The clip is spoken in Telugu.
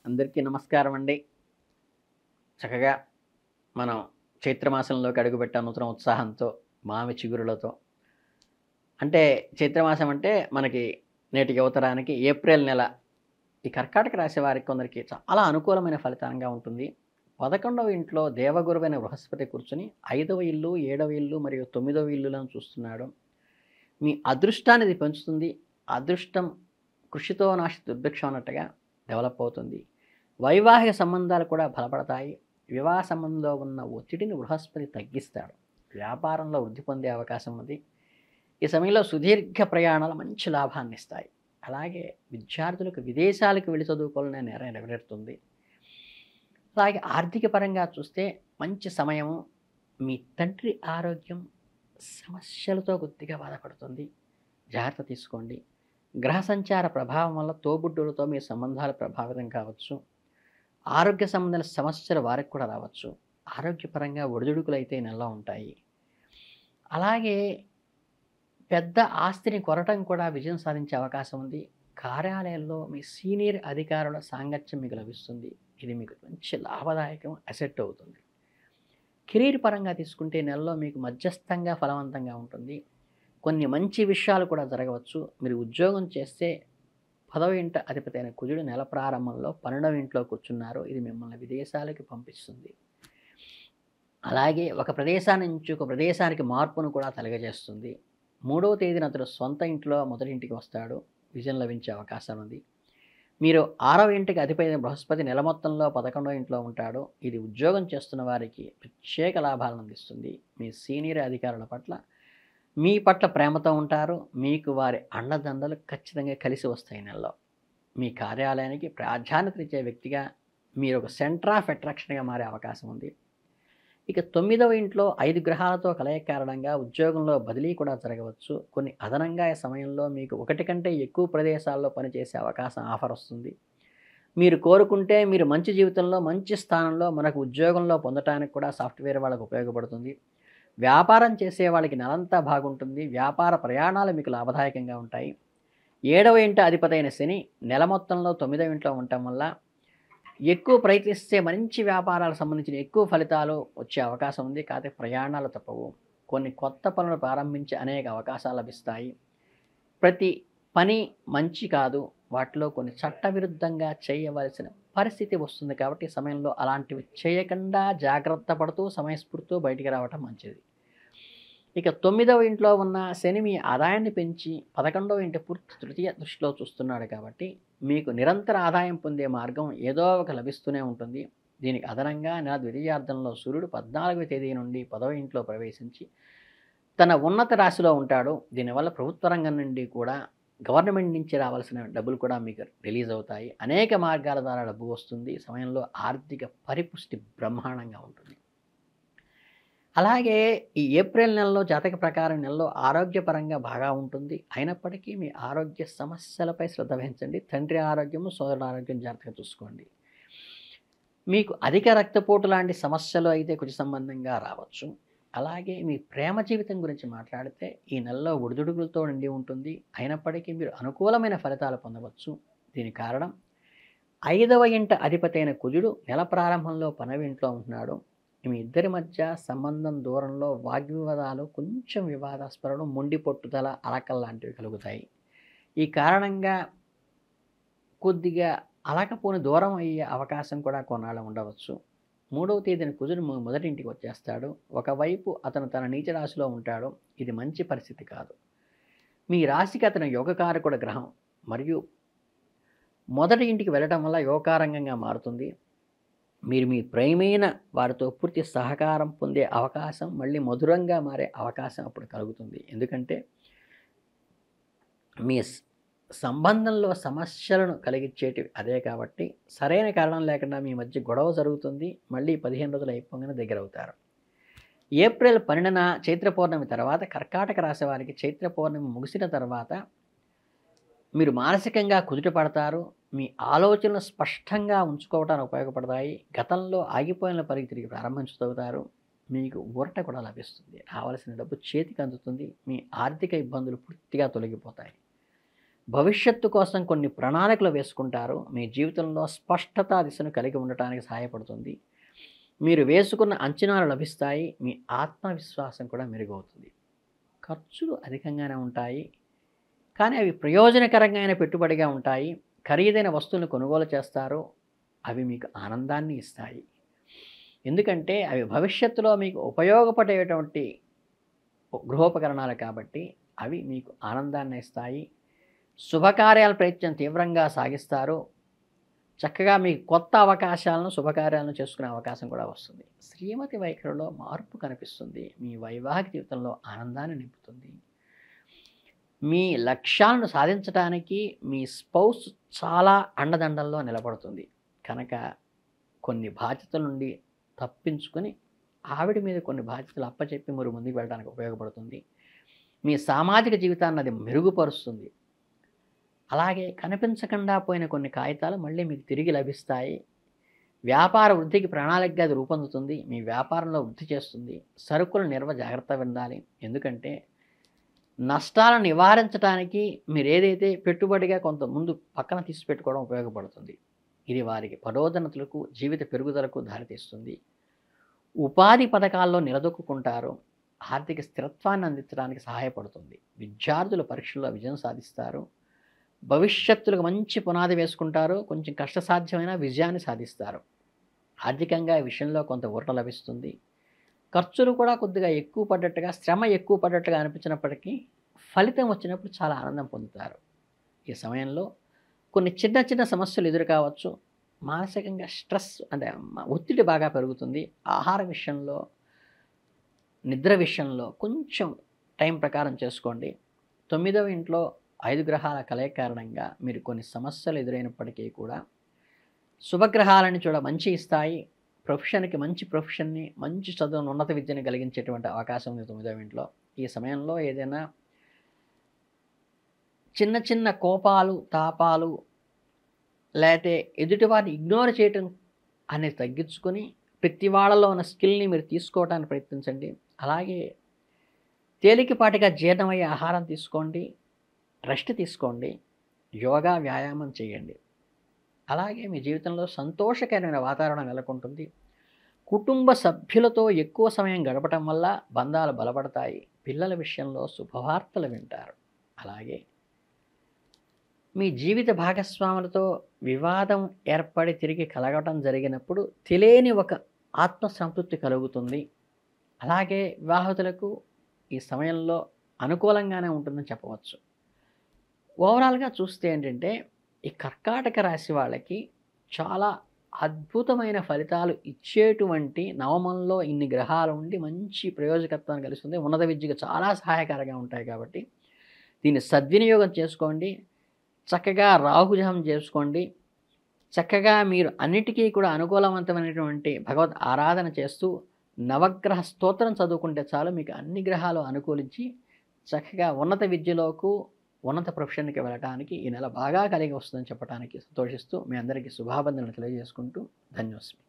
అందరికీ నమస్కారం అండి. చక్కగా మనం చైత్రమాసంలోకి అడుగుపెట్టాం నూతన ఉత్సాహంతో, మామి చిగురులతో. అంటే చైత్రమాసం అంటే మనకి నేటి యువతరానికి ఏప్రిల్ నెల. ఈ కర్కాటక రాశి వారికి కొందరికి చాలా అనుకూలమైన ఫలితంగా ఉంటుంది. 11వ ఇంట్లో దేవగురువైన బృహస్పతి కూర్చొని 5వ ఇల్లు, 7వ ఇల్లు మరియు 9వ ఇల్లులను చూస్తున్నాడు. మీ అదృష్టాన్ని ఇది పెంచుతుంది. అదృష్టం కృషితో నాశి దుర్భిక్షం అన్నట్టుగా డెవలప్ అవుతుంది. వైవాహిక సంబంధాలు కూడా బలపడతాయి. వివాహ సంబంధంలో ఉన్న ఒత్తిడిని బృహస్పతి తగ్గిస్తాడు. వ్యాపారంలో వృద్ధి పొందే అవకాశం ఉంది. ఈ సమయంలో సుదీర్ఘ ప్రయాణాలు మంచి లాభాన్ని ఇస్తాయి. అలాగే విద్యార్థులకు విదేశాలకు వెళ్ళి చదువుకోవాలనే నెరవేరుతుంది. అలాగే ఆర్థిక పరంగా చూస్తే మంచి సమయము. మీ తండ్రి ఆరోగ్యం సమస్యలతో కొద్దిగా బాధపడుతుంది. జాగ్రత్త తీసుకోండి. గ్రహ సంచార ప్రభావం వల్ల తోబుట్టులతో మీ సంబంధాలు ప్రభావితం కావచ్చు. ఆరోగ్య సంబంధించిన సమస్యలు వారికి కూడా రావచ్చు. ఆరోగ్యపరంగా ఒడిదుడుకులు అయితే ఈ నెలలో ఉంటాయి. అలాగే పెద్ద ఆస్తిని కొనటం కూడా విజయం సాధించే అవకాశం ఉంది. కార్యాలయంలో మీ సీనియర్ అధికారుల సాంగత్యం మీకు లభిస్తుంది. ఇది మీకు మంచి లాభదాయకం అసెట్ అవుతుంది. కెరీర్ పరంగా తీసుకుంటే నెలలో మీకు మధ్యస్థంగా ఫలవంతంగా ఉంటుంది. కొన్ని మంచి విషయాలు కూడా జరగవచ్చు. మీరు ఉద్యోగం చేస్తే 10వ ఇంట అధిపతి అయిన కుజుడు నెల ప్రారంభంలో 12వ ఇంట్లో కూర్చున్నారు. ఇది మిమ్మల్ని విదేశాలకు పంపిస్తుంది. అలాగే ఒక ప్రదేశాన్ని నుంచి ఒక ప్రదేశానికి మార్పును కూడా కలుగజేస్తుంది. 3వ తేదీన అతడు సొంత ఇంట్లో మొదటి ఇంటికి వస్తాడు. విజయం లభించే అవకాశం ఉంది. మీరు 6వ ఇంటికి అధిపతి అయిన బృహస్పతి నెల మొత్తంలో 11వ ఇంట్లో ఉంటాడు. ఇది ఉద్యోగం చేస్తున్న వారికి ప్రత్యేక లాభాలను అందిస్తుంది. మీ సీనియర్ అధికారుల పట్ల మీ పట్ల ప్రేమతో ఉంటారు. మీకు వారి అండదండలు ఖచ్చితంగా కలిసి వస్తాయి నెలలో. మీ కార్యాలయానికి ప్రాధాన్యతనిచ్చే వ్యక్తిగా మీరు ఒక సెంటర్ ఆఫ్ అట్రాక్షన్గా మారే అవకాశం ఉంది. ఇక 9వ ఇంట్లో 5 గ్రహాలతో కలయిక కారణంగా ఉద్యోగంలో బదిలీ కూడా జరగవచ్చు. కొన్ని అదనంగా ఈ సమయంలో మీకు ఒకటి కంటే ఎక్కువ ప్రదేశాల్లో పనిచేసే అవకాశం ఆఫర్ వస్తుంది. మీరు కోరుకుంటే మీరు మంచి జీవితంలో మంచి స్థానంలో మనకు ఉద్యోగంలో పొందటానికి కూడా సాఫ్ట్వేర్ వాళ్ళకు ఉపయోగపడుతుంది. వ్యాపారం చేసే వాళ్ళకి నెలంతా బాగుంటుంది. వ్యాపార ప్రయాణాలు మీకు లాభదాయకంగా ఉంటాయి. 7వ ఇంట అధిపతి అయిన శని నెల మొత్తంలో 9వ ఇంట్లో ఉండటం వల్ల ఎక్కువ ప్రయత్నిస్తే మంచి వ్యాపారాలకు సంబంధించిన ఎక్కువ ఫలితాలు వచ్చే అవకాశం ఉంది. కాకపోతే ప్రయాణాలు తప్పవు. కొన్ని కొత్త పనులు ప్రారంభించే అనేక అవకాశాలు లభిస్తాయి. ప్రతి పని మంచి కాదు. వాటిలో కొన్ని చట్టవిరుద్ధంగా చేయవలసిన పరిస్థితి వస్తుంది. కాబట్టి ఈ సమయంలో అలాంటివి చేయకుండా జాగ్రత్త పడుతూ సమయస్ఫూర్తితో బయటికి రావటం మంచిది. ఇక 9వ ఇంట్లో ఉన్న శని మీ ఆదాయాన్ని పెంచి 11వ ఇంటి పూర్తి తృతీయ దృష్టిలో చూస్తున్నాడు. కాబట్టి మీకు నిరంతర ఆదాయం పొందే మార్గం ఏదో ఒక లభిస్తూనే ఉంటుంది. దీనికి అదనంగా నెల ద్వితీయార్థంలో సూర్యుడు 14వ తేదీ నుండి 10వ ఇంట్లో ప్రవేశించి తన ఉన్నత రాశిలో ఉంటాడు. దీనివల్ల ప్రభుత్వ రంగం నుండి కూడా గవర్నమెంట్ నుంచి రావాల్సిన డబ్బులు కూడా మీకు రిలీజ్ అవుతాయి. అనేక మార్గాల ద్వారా డబ్బు వస్తుంది. ఈ సమయంలో ఆర్థిక పరిపుష్టి బ్రహ్మాండంగా ఉంటుంది. అలాగే ఈ ఏప్రిల్ నెలలో జాతక ప్రకారం నెలలో ఆరోగ్యపరంగా బాగా ఉంటుంది. అయినప్పటికీ మీ ఆరోగ్య సమస్యలపై శ్రద్ధ వహించండి. తండ్రి ఆరోగ్యము, సోదరుల ఆరోగ్యం జాగ్రత్తగా చూసుకోండి. మీకు అధిక రక్తపోటు లాంటి సమస్యలు అయితే కుజ సంబంధంగా రావచ్చు. అలాగే మీ ప్రేమ జీవితం గురించి మాట్లాడితే ఈ నెలలో ఒడిదుడుకులతో నిండి ఉంటుంది. అయినప్పటికీ మీరు అనుకూలమైన ఫలితాలు పొందవచ్చు. దీని కారణం 5వ ఇంట అధిపతి అయిన కుజుడు నెల ప్రారంభంలో 12వ ఇంట్లో ఉంటున్నాడు. మీ ఇద్దరి మధ్య సంబంధం దూరంలో వాగ్వివాదాలు, కొంచెం వివాదాస్పదలు, మొండి పట్టుదల, అలకలు లాంటివి కలుగుతాయి. ఈ కారణంగా కొద్దిగా అలకపోని దూరం అయ్యే అవకాశం కూడా కొన్నాళ్ళు ఉండవచ్చు. 3వ తేదీన కుజుడు మొదటి ఇంటికి వచ్చేస్తాడు. ఒకవైపు అతను తన నీచ రాశిలో ఉంటాడు. ఇది మంచి పరిస్థితి కాదు. మీ రాశికి అతను యోగకారకుడు గ్రహం మరియు మొదటి ఇంటికి వెళ్ళడం వల్ల యోగకారంగా మారుతుంది. మీరు మీ ప్రేమైన వారితో పూర్తి సహకారం పొందే అవకాశం, మళ్ళీ మధురంగా మారే అవకాశం అప్పుడు కలుగుతుంది. ఎందుకంటే మీ సంబంధంలో సమస్యలను కలిగించేటివి అదే. కాబట్టి సరైన కారణం లేకుండా మీ మధ్య గొడవ జరుగుతుంది. మళ్ళీ 15 రోజులు అయిపోగానే దగ్గర అవుతారు. ఏప్రిల్ 12న చైత్ర పౌర్ణమి తర్వాత కర్కాటక రాశి వారికి చైత్ర పౌర్ణమి ముగిసిన తర్వాత మీరు మానసికంగా కుదుట పడతారు. మీ ఆలోచనలు స్పష్టంగా ఉంచుకోవడానికి ఉపయోగపడతాయి. గతంలో ఆగిపోయిన పనికి తిరిగి ప్రారంభించగలుగుతారు. మీకు ఊరట కూడా లభిస్తుంది. రావాల్సిన డబ్బు చేతికి అందుతుంది. మీ ఆర్థిక ఇబ్బందులు పూర్తిగా తొలగిపోతాయి. భవిష్యత్తు కోసం కొన్ని ప్రణాళికలు వేసుకుంటారు. మీ జీవితంలో స్పష్టత దిశను కలిగి ఉండటానికి సహాయపడుతుంది. మీరు వేసుకున్న అంచనాలు లభిస్తాయి. మీ ఆత్మవిశ్వాసం కూడా మెరుగవుతుంది. ఖర్చులు అధికంగానే ఉంటాయి, కానీ అవి ప్రయోజనకరంగా పెట్టుబడిగా ఉంటాయి. ఖరీదైన వస్తువులను కొనుగోలు చేస్తారు. అవి మీకు ఆనందాన్ని ఇస్తాయి. ఎందుకంటే అవి భవిష్యత్తులో మీకు ఉపయోగపడేటువంటి గృహోపకరణాలు కాబట్టి అవి మీకు ఆనందాన్ని ఇస్తాయి. శుభకార్యాల ప్రయత్నం తీవ్రంగా సాగిస్తారు. చక్కగా మీకు కొత్త అవకాశాలను, శుభకార్యాలను చేసుకునే అవకాశం కూడా వస్తుంది. శ్రీమతి వైఖరిలో మార్పు కనిపిస్తుంది. మీ వైవాహిక జీవితంలో ఆనందాన్ని నింపుతుంది. మీ లక్ష్యాలను సాధించడానికి మీ స్పౌస్ చాలా అండదండల్లో నిలబడుతుంది. కనుక కొన్ని బాధ్యతల నుండి తప్పించుకొని ఆవిడ మీద కొన్ని బాధ్యతలు అప్పచెప్పి మీరు ముందుకు వెళ్ళడానికి ఉపయోగపడుతుంది. మీ సామాజిక జీవితాన్ని అది మెరుగుపరుస్తుంది. అలాగే కనిపించకుండా పోయిన కొన్ని కాగితాలు మళ్ళీ మీకు తిరిగి లభిస్తాయి. వ్యాపార వృద్ధికి ప్రణాళికగా అది రూపొందుతుంది. మీ వ్యాపారంలో వృద్ధి చేస్తుంది. సరుకుల నిల్వ జాగ్రత్తగా ఉండాలి. ఎందుకంటే నష్టాలను నివారించడానికి మీరు ఏదైతే పెట్టుబడిగా కొంత ముందు పక్కన తీసి పెట్టుకోవడం ఉపయోగపడుతుంది. ఇది వారికి పదోన్నతులకు, జీవిత పెరుగుదలకు దారితీస్తుంది. ఉపాధి పథకాల్లో నిలదొక్కుంటారు. ఆర్థిక స్థిరత్వాన్ని అందించడానికి సహాయపడుతుంది. విద్యార్థులు పరీక్షల్లో విజయం సాధిస్తారు. భవిష్యత్తులకు మంచి పునాది వేసుకుంటారు. కొంచెం కష్టసాధ్యమైన విజయాన్ని సాధిస్తారు. ఆర్థికంగా ఈ విషయంలో కొంత ఊరట లభిస్తుంది. ఖర్చులు కూడా కొద్దిగా ఎక్కువ పడ్డట్టుగా, శ్రమ ఎక్కువ పడ్డట్టుగా అనిపించినప్పటికీ ఫలితం వచ్చినప్పుడు చాలా ఆనందం పొందుతారు. ఈ సమయంలో కొన్ని చిన్న చిన్న సమస్యలు ఎదురు కావచ్చు. మానసికంగా స్ట్రెస్ అంటే ఒత్తిడి బాగా పెరుగుతుంది. ఆహార విషయంలో, నిద్ర విషయంలో కొంచెం టైం ప్రకారం చేసుకోండి. 9వ ఇంట్లో 5 గ్రహాల కలయిక కారణంగా మీరు కొన్ని సమస్యలు ఎదురైనప్పటికీ కూడా శుభగ్రహాలని మంచి ఇస్తాయి. ప్రొఫెషన్కి మంచి ప్రొఫెషన్ని, మంచి చదువును, ఉన్నత విద్యను కలిగించేటువంటి అవకాశం ఉంది 9వ ఇంట్లో. ఈ సమయంలో ఏదైనా చిన్న చిన్న కోపాలు, తాపాలు, లేకపోతే ఎదుటివారిని ఇగ్నోర్ చేయటం అనేది తగ్గించుకొని ప్రతి వాళ్ళలో ఉన్న స్కిల్ని మీరు తీసుకోవడానికి ప్రయత్నించండి. అలాగే తేలికపాటిగా జీర్ణమయ్యే ఆహారం తీసుకోండి. రెస్ట్ తీసుకోండి. యోగా, వ్యాయామం చేయండి. అలాగే మీ జీవితంలో సంతోషకరమైన వాతావరణం నెలకొంటుంది. కుటుంబ సభ్యులతో ఎక్కువ సమయం గడపటం వల్ల బంధాలు బలపడతాయి. పిల్లల విషయంలో శుభవార్తలు వింటారు. అలాగే మీ జీవిత భాగస్వాములతో వివాదం ఏర్పడి తిరిగి కలగటం జరిగినప్పుడు తెలియని ఒక ఆత్మసంతృప్తి కలుగుతుంది. అలాగే వివాహితులకు ఈ సమయంలో అనుకూలంగానే ఉంటుందని చెప్పవచ్చు. ఓవరాల్గా చూస్తే ఏంటంటే ఈ కర్కాటక రాశి వాళ్ళకి చాలా అద్భుతమైన ఫలితాలు ఇచ్చేటువంటి నవమంలో ఇన్ని గ్రహాలు ఉండి మంచి ప్రయోజకత్వాన్ని కలిస్తుంది. ఉన్నత విద్యకు చాలా సహాయకరంగా ఉంటాయి కాబట్టి దీన్ని సద్వినియోగం చేసుకోండి. చక్కగా రాహుజపం చేసుకోండి. చక్కగా మీరు అన్నిటికీ కూడా అనుకూలవంతమైనటువంటి భగవద్ ఆరాధన చేస్తూ నవగ్రహ స్తోత్రం చదువుకుంటే చాలు, మీకు అన్ని గ్రహాలు అనుకూలించి చక్కగా ఉన్నత విద్యలోకి, ఉన్నత ప్రొఫెషన్కి వెళ్ళడానికి ఈ నెల బాగా కలిగి వస్తుందని చెప్పడానికి సంతోషిస్తూ మీ అందరికీ శుభాబంధనలు తెలియజేసుకుంటూ ధన్యోస్మి.